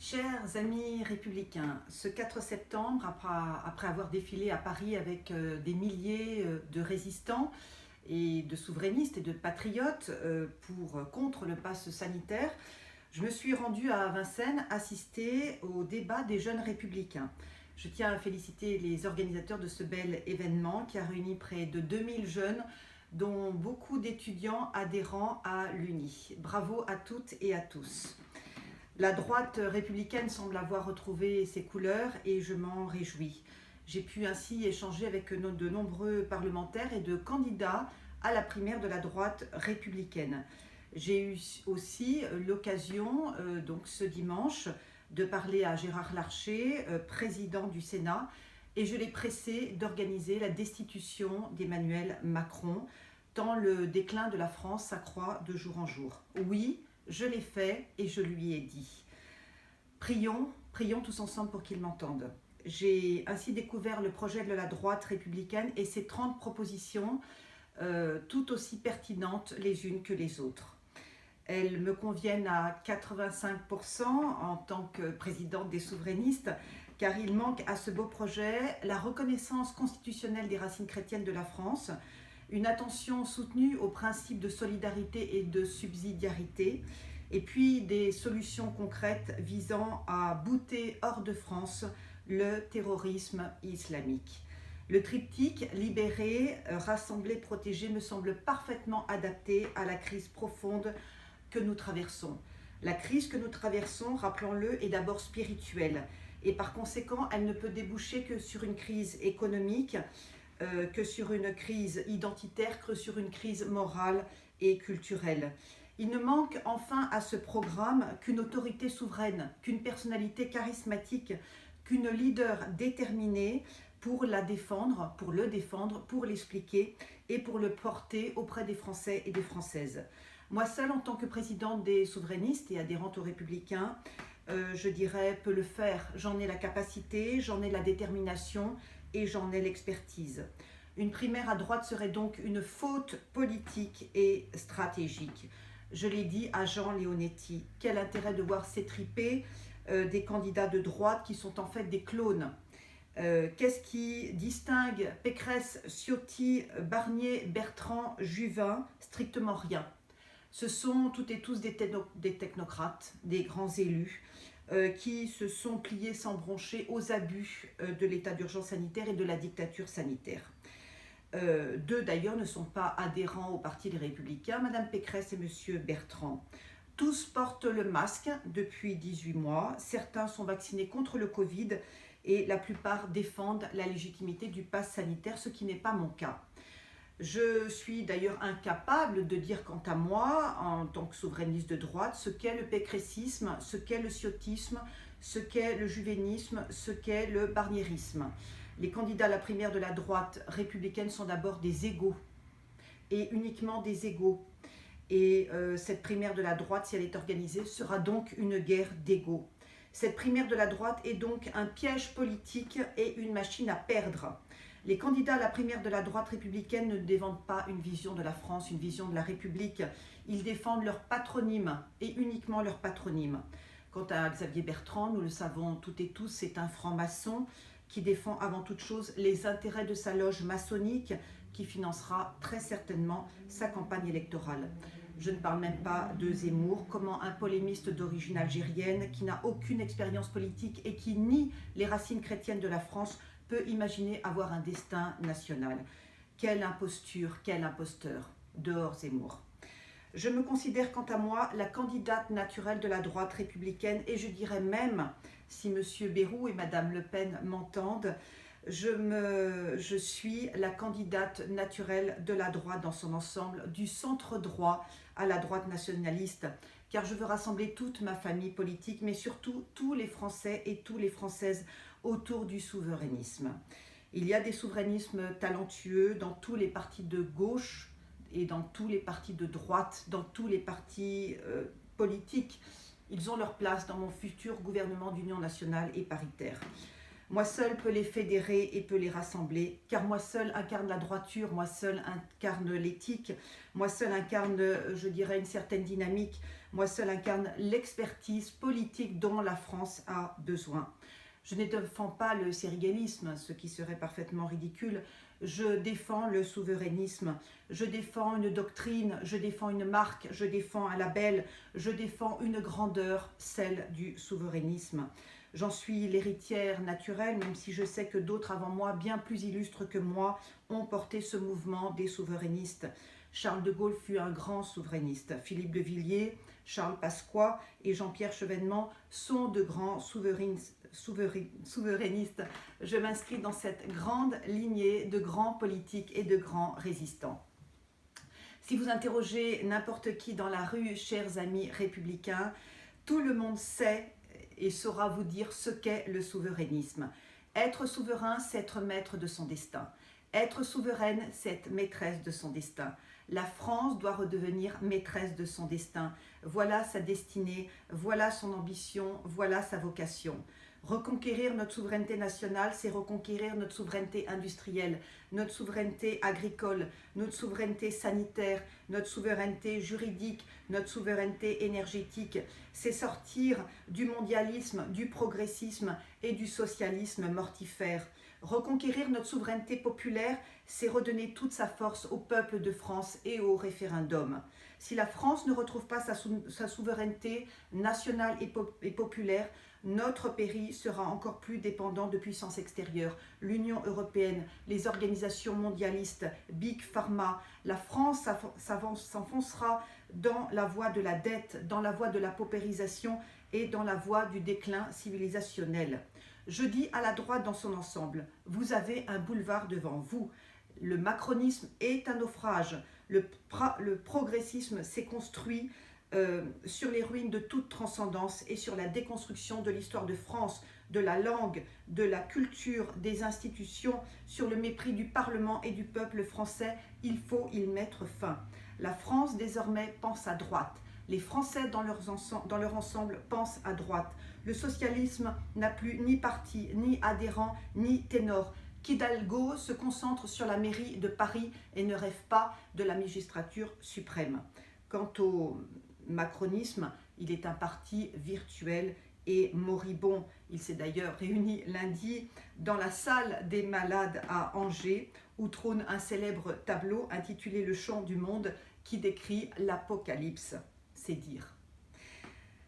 Chers amis républicains, ce 4 septembre, après avoir défilé à Paris avec des milliers de résistants et de souverainistes et de patriotes contre le pass sanitaire, je me suis rendue à Vincennes assister au débat des jeunes républicains. Je tiens à féliciter les organisateurs de ce bel événement qui a réuni près de 2000 jeunes, dont beaucoup d'étudiants adhérents à l'UNI. Bravo à toutes et à tous. La droite républicaine semble avoir retrouvé ses couleurs et je m'en réjouis. J'ai pu ainsi échanger avec de nombreux parlementaires et de candidats à la primaire de la droite républicaine. J'ai eu aussi l'occasion, donc ce dimanche, de parler à Gérard Larcher, président du Sénat, et je l'ai pressé d'organiser la destitution d'Emmanuel Macron, tant le déclin de la France s'accroît de jour en jour. Oui, je l'ai fait et je lui ai dit. Prions tous ensemble pour qu'il m'entende. J'ai ainsi découvert le projet de la droite républicaine et ses 30 propositions, tout aussi pertinentes les unes que les autres. Elles me conviennent à 85% en tant que présidente des souverainistes, car il manque à ce beau projet la reconnaissance constitutionnelle des racines chrétiennes de la France, une attention soutenue aux principes de solidarité et de subsidiarité, et puis des solutions concrètes visant à bouter hors de France le terrorisme islamique. Le triptyque libérer, rassembler, protéger me semble parfaitement adapté à la crise profonde que nous traversons. La crise que nous traversons, rappelons-le, est d'abord spirituelle et par conséquent, elle ne peut déboucher que sur une crise économique, que sur une crise identitaire, que sur une crise morale et culturelle. Il ne manque enfin à ce programme qu'une autorité souveraine, qu'une personnalité charismatique, qu'une leader déterminée pour la défendre, pour le défendre, pour l'expliquer et pour le porter auprès des Français et des Françaises. Moi seule, en tant que présidente des souverainistes et adhérente aux Républicains, je dirais, peut le faire. J'en ai la capacité, j'en ai la détermination et j'en ai l'expertise. Une primaire à droite serait donc une faute politique et stratégique. Je l'ai dit à Jean Leonetti, quel intérêt de voir s'étriper des candidats de droite qui sont en fait des clones. Qu'est-ce qui distingue Pécresse, Ciotti, Barnier, Bertrand, Juvin? Strictement rien. Ce sont toutes et tous des technocrates, des grands élus qui se sont pliés sans broncher aux abus de l'état d'urgence sanitaire et de la dictature sanitaire. Deux d'ailleurs ne sont pas adhérents au Parti des Républicains, Mme Pécresse et M. Bertrand. Tous portent le masque depuis 18 mois, certains sont vaccinés contre le Covid et la plupart défendent la légitimité du pass sanitaire, ce qui n'est pas mon cas. Je suis d'ailleurs incapable de dire quant à moi, en tant que souverainiste de droite, ce qu'est le pécressisme, ce qu'est le ciotisme, ce qu'est le juvénisme, ce qu'est le barnierisme. Les candidats à la primaire de la droite républicaine sont d'abord des égaux, et uniquement des égaux. Et cette primaire de la droite, si elle est organisée, sera donc une guerre d'égaux. Cette primaire de la droite est donc un piège politique et une machine à perdre. Les candidats à la primaire de la droite républicaine ne défendent pas une vision de la France, une vision de la République. Ils défendent leur patronyme et uniquement leur patronyme. Quant à Xavier Bertrand, nous le savons toutes et tous, c'est un franc-maçon qui défend avant toute chose les intérêts de sa loge maçonnique qui financera très certainement sa campagne électorale. Je ne parle même pas de Zemmour, comment un polémiste d'origine algérienne qui n'a aucune expérience politique et qui nie les racines chrétiennes de la France peut imaginer avoir un destin national. Quelle imposture, quel imposteur. Dehors Zemmour. Je me considère quant à moi la candidate naturelle de la droite républicaine et je dirais même, si M. Bayrou et Mme Le Pen m'entendent, je suis la candidate naturelle de la droite dans son ensemble, du centre droit à la droite nationaliste, car je veux rassembler toute ma famille politique, mais surtout tous les Français et toutes les Françaises autour du souverainisme. Il y a des souverainismes talentueux dans tous les partis de gauche et dans tous les partis de droite, dans tous les partis politiques. Ils ont leur place dans mon futur gouvernement d'union nationale et paritaire. Moi seul peux les fédérer et peux les rassembler, car moi seul incarne la droiture, moi seul incarne l'éthique, moi seul incarne, je dirais, une certaine dynamique, moi seul incarne l'expertise politique dont la France a besoin. Je ne défends pas le sériganisme, ce qui serait parfaitement ridicule. Je défends le souverainisme, je défends une doctrine, je défends une marque, je défends un label, je défends une grandeur, celle du souverainisme. J'en suis l'héritière naturelle, même si je sais que d'autres avant moi, bien plus illustres que moi, ont porté ce mouvement des souverainistes. Charles de Gaulle fut un grand souverainiste. Philippe de Villiers, Charles Pasqua et Jean-Pierre Chevènement sont de grands souverainistes. Je m'inscris dans cette grande lignée de grands politiques et de grands résistants. Si vous interrogez n'importe qui dans la rue, chers amis républicains, tout le monde sait et saura vous dire ce qu'est le souverainisme. Être souverain, c'est être maître de son destin. Être souveraine, c'est être maîtresse de son destin. La France doit redevenir maîtresse de son destin. Voilà sa destinée, voilà son ambition, voilà sa vocation. Reconquérir notre souveraineté nationale, c'est reconquérir notre souveraineté industrielle, notre souveraineté agricole, notre souveraineté sanitaire, notre souveraineté juridique, notre souveraineté énergétique. C'est sortir du mondialisme, du progressisme et du socialisme mortifère. Reconquérir notre souveraineté populaire, c'est redonner toute sa force au peuple de France et au référendum. Si la France ne retrouve pas sa souveraineté nationale et populaire, notre pays sera encore plus dépendant de puissances extérieures. L'Union européenne, les organisations mondialistes, Big Pharma, la France s'enfoncera dans la voie de la dette, dans la voie de la paupérisation et dans la voie du déclin civilisationnel. Je dis à la droite dans son ensemble, vous avez un boulevard devant vous. Le macronisme est un naufrage. Le progressisme s'est construit sur les ruines de toute transcendance et sur la déconstruction de l'histoire de France, de la langue, de la culture, des institutions, sur le mépris du Parlement et du peuple français. Il faut y mettre fin. La France désormais pense à droite. Les Français dans leur ensemble pensent à droite. Le socialisme n'a plus ni parti, ni adhérent, ni ténor. Qu'Hidalgo se concentre sur la mairie de Paris et ne rêve pas de la magistrature suprême. Quant au macronisme, il est un parti virtuel et moribond. Il s'est d'ailleurs réuni lundi dans la salle des malades à Angers, où trône un célèbre tableau intitulé « Le chant du monde » qui décrit l'apocalypse. C'est dire.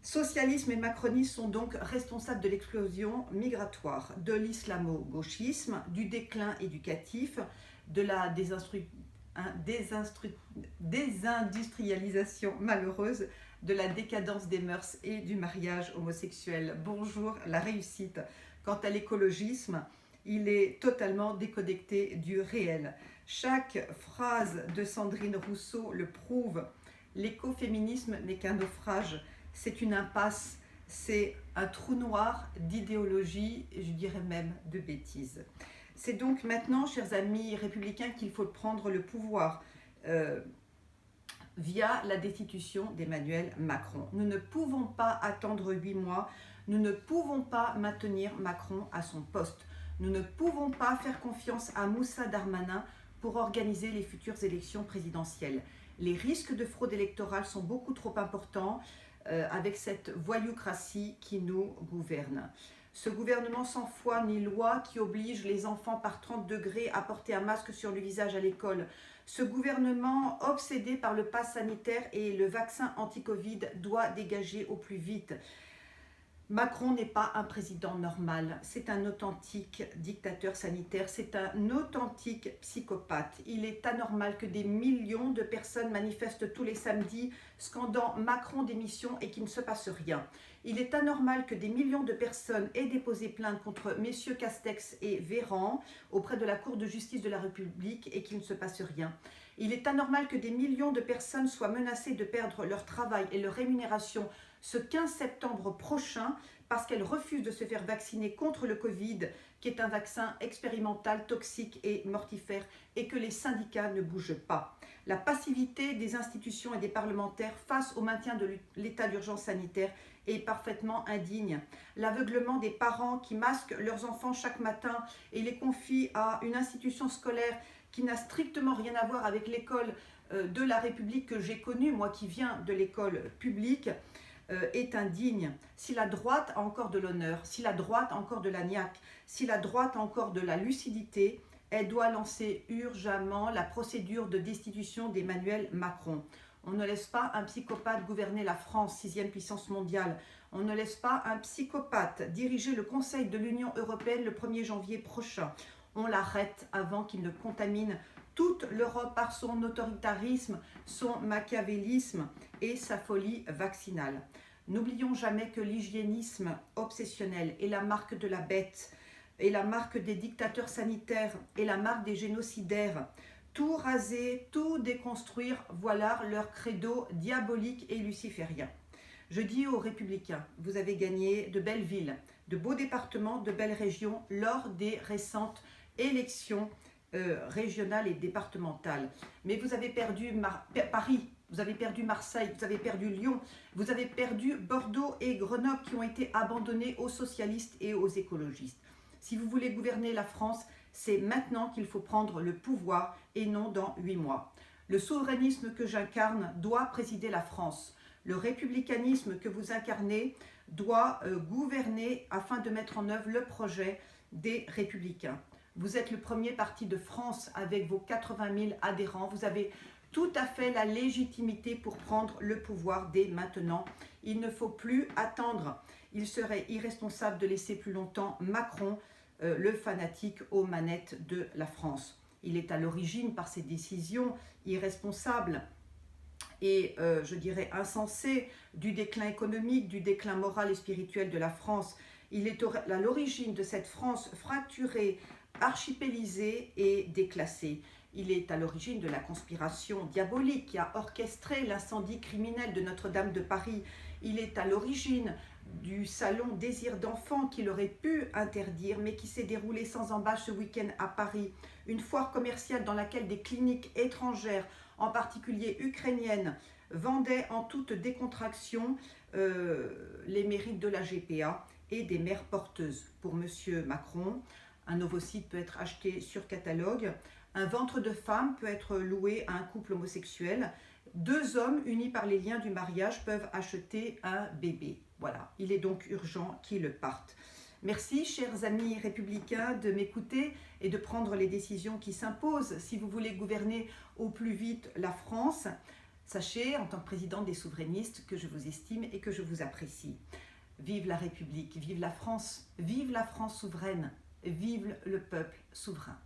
Socialisme et macronisme sont donc responsables de l'explosion migratoire, de l'islamo-gauchisme, du déclin éducatif, de la désindustrialisation malheureuse, de la décadence des mœurs et du mariage homosexuel. Bonjour la réussite. Quant à l'écologisme, il est totalement déconnecté du réel. Chaque phrase de Sandrine Rousseau le prouve. L'écoféminisme n'est qu'un naufrage, c'est une impasse, c'est un trou noir d'idéologie, et je dirais même de bêtises. C'est donc maintenant, chers amis républicains, qu'il faut prendre le pouvoir via la destitution d'Emmanuel Macron. Nous ne pouvons pas attendre 8 mois, nous ne pouvons pas maintenir Macron à son poste. Nous ne pouvons pas faire confiance à Moussa Darmanin pour organiser les futures élections présidentielles. Les risques de fraude électorale sont beaucoup trop importants avec cette voyoucratie qui nous gouverne. Ce gouvernement sans foi ni loi qui oblige les enfants par 30 degrés à porter un masque sur le visage à l'école. Ce gouvernement obsédé par le pass sanitaire et le vaccin anti-Covid doit dégager au plus vite. Macron n'est pas un président normal, c'est un authentique dictateur sanitaire, c'est un authentique psychopathe. Il est anormal que des millions de personnes manifestent tous les samedis scandant Macron démission et qu'il ne se passe rien. Il est anormal que des millions de personnes aient déposé plainte contre messieurs Castex et Véran auprès de la Cour de justice de la République et qu'il ne se passe rien. Il est anormal que des millions de personnes soient menacées de perdre leur travail et leur rémunération ce 15 septembre prochain parce qu'elle refuse de se faire vacciner contre le Covid, qui est un vaccin expérimental, toxique et mortifère, et que les syndicats ne bougent pas. La passivité des institutions et des parlementaires face au maintien de l'état d'urgence sanitaire est parfaitement indigne. L'aveuglement des parents qui masquent leurs enfants chaque matin et les confient à une institution scolaire qui n'a strictement rien à voir avec l'école de la République que j'ai connue, moi qui viens de l'école publique, est indigne. Si la droite a encore de l'honneur, si la droite a encore de la niaque, si la droite a encore de la lucidité, elle doit lancer urgemment la procédure de destitution d'Emmanuel Macron. On ne laisse pas un psychopathe gouverner la France, sixième puissance mondiale. On ne laisse pas un psychopathe diriger le Conseil de l'Union européenne le 1er janvier prochain. On l'arrête avant qu'il ne contamine toute l'Europe par son autoritarisme, son machiavélisme et sa folie vaccinale. N'oublions jamais que l'hygiénisme obsessionnel est la marque de la bête, est la marque des dictateurs sanitaires, est la marque des génocidaires. Tout raser, tout déconstruire, voilà leur credo diabolique et luciférien. Je dis aux Républicains, vous avez gagné de belles villes, de beaux départements, de belles régions lors des récentes élections régionales et départementales. Mais vous avez perdu Paris, vous avez perdu Marseille, vous avez perdu Lyon, vous avez perdu Bordeaux et Grenoble qui ont été abandonnés aux socialistes et aux écologistes. Si vous voulez gouverner la France, c'est maintenant qu'il faut prendre le pouvoir et non dans 8 mois. Le souverainisme que j'incarne doit présider la France. Le républicanisme que vous incarnez doit gouverner afin de mettre en œuvre le projet des Républicains. Vous êtes le premier parti de France avec vos 80 000 adhérents. Vous avez tout à fait la légitimité pour prendre le pouvoir dès maintenant. Il ne faut plus attendre. Il serait irresponsable de laisser plus longtemps Macron, le fanatique, aux manettes de la France. Il est à l'origine, par ses décisions irresponsables et, je dirais, insensées, du déclin économique, du déclin moral et spirituel de la France. Il est à l'origine de cette France fracturée, archipélisée et déclassée. Il est à l'origine de la conspiration diabolique qui a orchestré l'incendie criminel de Notre-Dame de Paris. Il est à l'origine du salon Désir d'enfant qu'il aurait pu interdire, mais qui s'est déroulé sans embâche ce week-end à Paris. Une foire commerciale dans laquelle des cliniques étrangères, en particulier ukrainiennes, vendaient en toute décontraction les mérites de la GPA et des mères porteuses. Pour M. Macron, un ovocyte peut être acheté sur catalogue, un ventre de femme peut être loué à un couple homosexuel, 2 hommes unis par les liens du mariage peuvent acheter un bébé. Voilà, il est donc urgent qu'ils partent. Merci, chers amis républicains, de m'écouter et de prendre les décisions qui s'imposent. Si vous voulez gouverner au plus vite la France, sachez, en tant que présidente des souverainistes, que je vous estime et que je vous apprécie. Vive la République, vive la France souveraine, vive le peuple souverain.